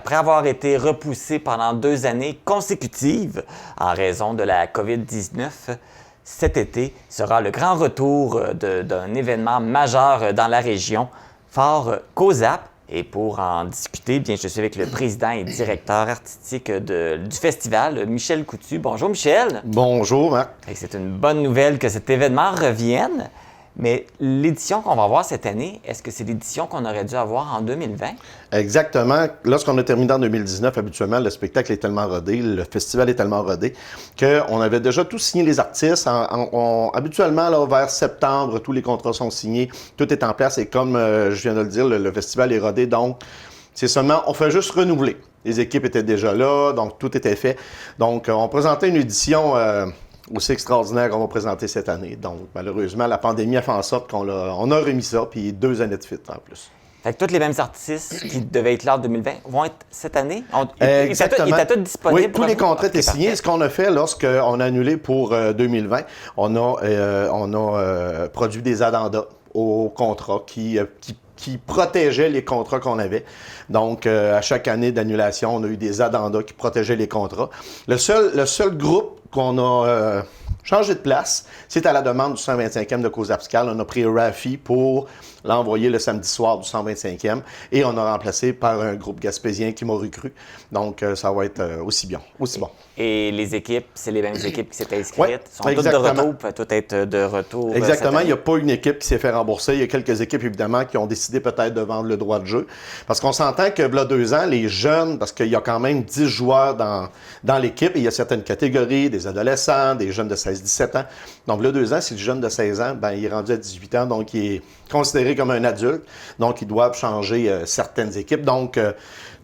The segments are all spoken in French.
Après avoir été repoussé pendant 2 années consécutives en raison de la COVID-19, cet été sera le grand retour d'un événement majeur dans la région, Fort COSAP. Et pour en discuter, bien, je suis avec le président et directeur artistique du festival, Michel Coutu. Bonjour Michel. Bonjour Marc. C'est une bonne nouvelle que cet événement revienne. Mais l'édition qu'on va avoir cette année, est-ce que c'est l'édition qu'on aurait dû avoir en 2020? Exactement. Lorsqu'on a terminé en 2019, habituellement, le spectacle est tellement rodé, le festival est tellement rodé, qu'on avait déjà tout signé les artistes. Habituellement, là, vers septembre, tous les contrats sont signés, tout est en place. Et comme je viens de le dire, le festival est rodé, donc c'est seulement, on fait juste renouveler. Les équipes étaient déjà là, donc tout était fait. Donc, on présentait une édition aussi extraordinaire qu'on va présenter cette année. Donc, malheureusement, la pandémie a fait en sorte qu'on a remis ça, puis 2 années de suite en plus. Fait que tous les mêmes artistes qui devaient être là en 2020 vont être cette année? Exactement. Ils étaient tous disponibles? Oui, tous les contrats étaient signés. Ce qu'on a fait lorsqu'on a annulé pour 2020, on a produit des addendas aux contrats qui protégeaient les contrats qu'on avait. Donc, à chaque année d'annulation, on a eu des addendas qui protégeaient les contrats. Le seul groupe qu'on a changé de place, c'est à la demande du 125e de COSAP-SCAL. On a pris Rafi pour l'envoyer le samedi soir du 125e et on a remplacé par un groupe gaspésien qui m'a recru. Donc, ça va être aussi bon. Et les équipes, c'est les mêmes équipes qui s'étaient inscrites? Oui, sont toutes de retour, peuvent toutes être de retour? Exactement. Il n'y a pas une équipe qui s'est fait rembourser. Il y a quelques équipes, évidemment, qui ont décidé peut-être de vendre le droit de jeu. Parce qu'on s'entend que, il y a 2 ans, les jeunes, parce qu'il y a quand même 10 joueurs dans l'équipe, et il y a certaines catégories, des adolescents, des jeunes de 16-17 ans. Donc, il y a 2 ans, si le jeune de 16 ans, il est rendu à 18 ans, donc il est considéré comme un adulte. Donc, ils doivent changer certaines équipes. Donc,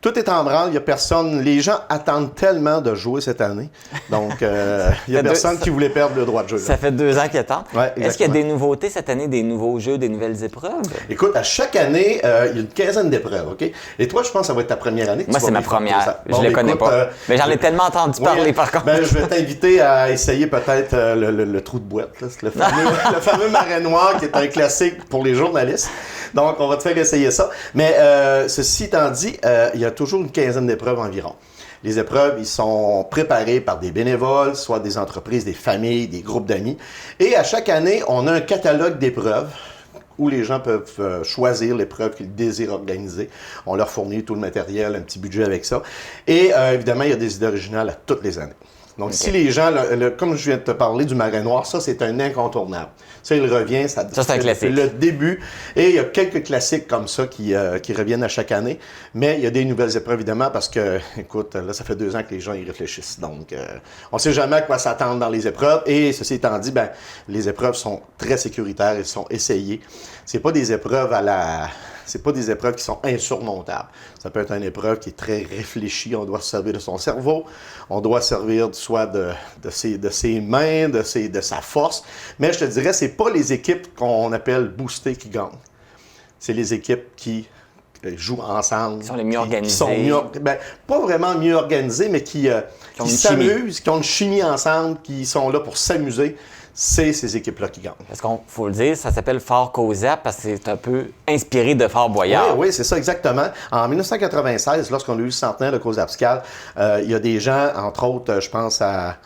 tout est en branle, il n'y a personne. Les gens attendent tellement de jouer cette année. Donc, il n'y a personne qui voulait perdre le droit de jeu. Ça fait 2 ans qu'ils attendent. Ouais, est-ce qu'il y a des nouveautés cette année, des nouveaux jeux, des nouvelles épreuves? Écoute, à chaque année, il y a une quinzaine d'épreuves, OK? Et toi, je pense que ça va être ta première année. Moi, c'est ma première. Je ne le connais pas. Mais j'en ai tellement entendu parler, par contre. Je vais t'inviter à essayer peut-être le trou de boîte. Là. Le fameux marais noir qui est un classique pour les journalistes. Donc, on va te faire essayer ça. Mais ceci étant dit, il y a toujours une quinzaine d'épreuves environ. Les épreuves, ils sont préparés par des bénévoles, soit des entreprises, des familles, des groupes d'amis. Et à chaque année, on a un catalogue d'épreuves où les gens peuvent choisir l'épreuve qu'ils désirent organiser. On leur fournit tout le matériel, un petit budget avec ça. Et évidemment, il y a des idées originales à toutes les années. Donc, si les gens, comme je viens de te parler du marais noir, ça, c'est un incontournable. Ça, il revient, ça c'est un classique. Le début. Et il y a quelques classiques comme ça qui reviennent à chaque année. Mais il y a des nouvelles épreuves, évidemment, parce que, écoute, là, ça fait 2 ans que les gens y réfléchissent. Donc, on ne sait jamais à quoi s'attendre dans les épreuves. Et ceci étant dit, les épreuves sont très sécuritaires, elles sont essayées. C'est pas des épreuves C'est pas des épreuves qui sont insurmontables. Ça peut être une épreuve qui est très réfléchie. On doit se servir de son cerveau. On doit servir soit de ses mains, de sa force. Mais je te dirais, c'est pas les équipes qu'on appelle boostées qui gagnent. C'est les équipes qui jouent ensemble. Qui sont les mieux organisées. Qui sont pas vraiment mieux organisées, mais qui s'amusent, qui ont une chimie ensemble, qui sont là pour s'amuser. C'est ces équipes-là qui gagnent. Parce qu'il faut le dire, ça s'appelle Fort COSAP parce que c'est un peu inspiré de Fort Boyard. Oui, c'est ça, exactement. En 1996, lorsqu'on a eu le centenaire de COSAP-SCAL, il y a des gens, entre autres, je pense à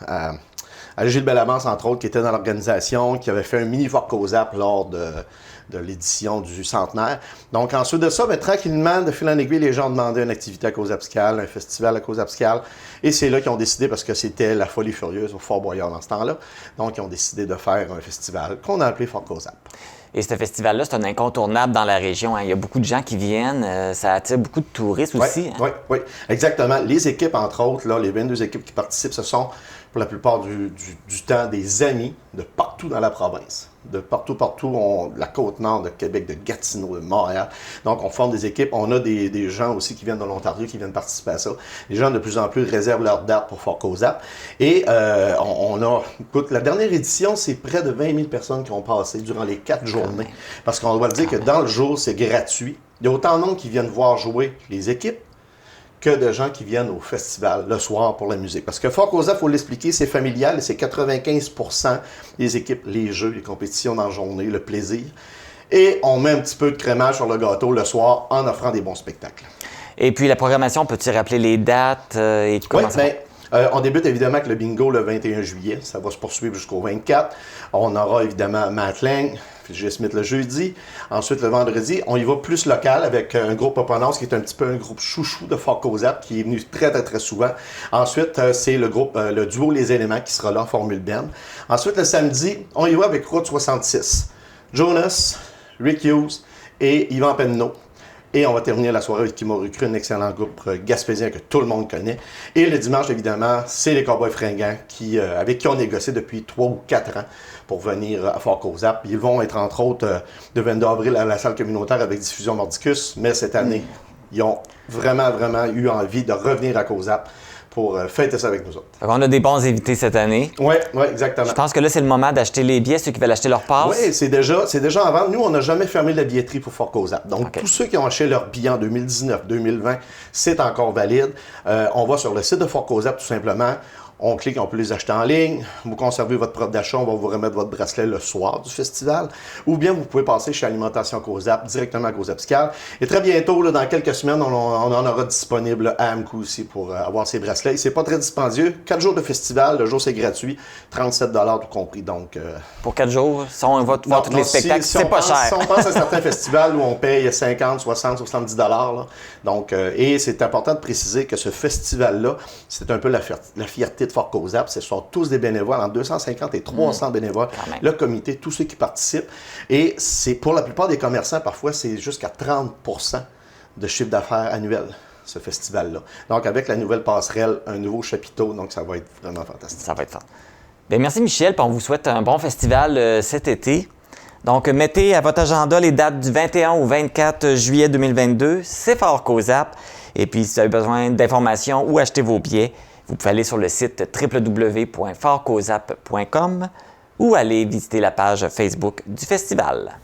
Gilles Bellamance, entre autres, qui était dans l'organisation, qui avait fait un mini Fort COSAP lors de l'édition du centenaire. Donc, ensuite de ça, tranquillement, de fil en aiguille, les gens ont demandé une activité à COSAP-SCAL, un festival à COSAP-SCAL. Et c'est là qu'ils ont décidé, parce que c'était la folie furieuse au Fort Boyard dans ce temps-là, donc ils ont décidé de faire un festival qu'on a appelé Fort COSAP. Et ce festival-là, c'est un incontournable dans la région. Hein. Il y a beaucoup de gens qui viennent. Ça attire beaucoup de touristes aussi. Oui, exactement. Les équipes, entre autres, là, les 22 équipes qui participent, ce sont pour la plupart du temps des amis de partout dans la province. De partout, la Côte-Nord de Québec, de Gatineau, de Montréal. Donc, on forme des équipes. On a des gens aussi qui viennent de l'Ontario, qui viennent participer à ça. Les gens, de plus en plus, réservent leur date pour Fort COSAP. Et écoute, la dernière édition, c'est près de 20 000 personnes qui ont passé durant les 4 journées. Parce qu'on doit le dire que dans le jour, c'est gratuit. Il y a autant de monde qui viennent voir jouer les équipes que de gens qui viennent au festival le soir pour la musique. Parce que Fort COSAP, il faut l'expliquer, c'est familial et c'est 95% des équipes, les jeux, les compétitions dans la journée, le plaisir. Et on met un petit peu de crémage sur le gâteau le soir en offrant des bons spectacles. Et puis la programmation, peux-tu rappeler les dates et comment Oui, ça va? On débute évidemment avec le bingo le 21 juillet. Ça va se poursuivre jusqu'au 24. On aura évidemment Matt Lang, J. Smith le jeudi. Ensuite, le vendredi, on y va plus local avec un groupe Opponence qui est un petit peu un groupe chouchou de Fort Cozap qui est venu très, très, très souvent. Ensuite, c'est le groupe, le duo Les Éléments qui sera là en Formule Ben. Ensuite, le samedi, on y va avec Route 66. Jonas, Rick Hughes et Yvan Penneau. Et on va terminer la soirée avec qui m'a recruté un excellent groupe gaspésien que tout le monde connaît. Et le dimanche, évidemment, c'est les Cowboys Fringants avec qui on négocie depuis 3 ou 4 ans pour venir à Fort Cozap. Ils vont être, entre autres, le 22 avril à la salle communautaire avec Diffusion Mordicus. Mais cette année, ils ont vraiment, vraiment eu envie de revenir à Cozap pour fêter ça avec nous autres. On a des bons invités cette année. Oui, exactement. Je pense que là, c'est le moment d'acheter les billets, ceux qui veulent acheter leur passe. Oui, c'est déjà en vente. Nous, on n'a jamais fermé la billetterie pour Fort Cozap. Donc, tous ceux qui ont acheté leur billet en 2019, 2020, c'est encore valide. On va sur le site de Fort Cozap, tout simplement. On clique, on peut les acheter en ligne. Vous conservez votre propre d'achat, on va vous remettre votre bracelet le soir du festival. Ou bien vous pouvez passer chez Alimentation Cozap, directement à Cozapscal. Et très bientôt, là, dans quelques semaines, on en aura disponible à Amco aussi pour avoir ces bracelets. C'est pas très dispendieux. 4 jours de festival, le jour c'est gratuit, 37 $, tout compris. Donc, pour 4 jours, si on va voir tous les spectacles, c'est pas cher. Si on pense à certains festivals où on paye 50, 60, 70 $, là. Donc, et c'est important de préciser que ce festival-là, c'est un peu la fierté de Fort Cozap. Ce sont tous des bénévoles, entre 250 et 300 bénévoles. Le comité, tous ceux qui participent. Et c'est pour la plupart des commerçants, parfois, c'est jusqu'à 30 % de chiffre d'affaires annuel, ce festival-là. Donc, avec la nouvelle passerelle, un nouveau chapiteau, donc ça va être vraiment fantastique. Ça va être fun. Bien, merci Michel, puis on vous souhaite un bon festival cet été. Donc, mettez à votre agenda les dates du 21 au 24 juillet 2022. C'est Fort Cozap. Et puis, si vous avez besoin d'informations ou acheter vos billets, vous pouvez aller sur le site www.fortcozap.com ou aller visiter la page Facebook du festival.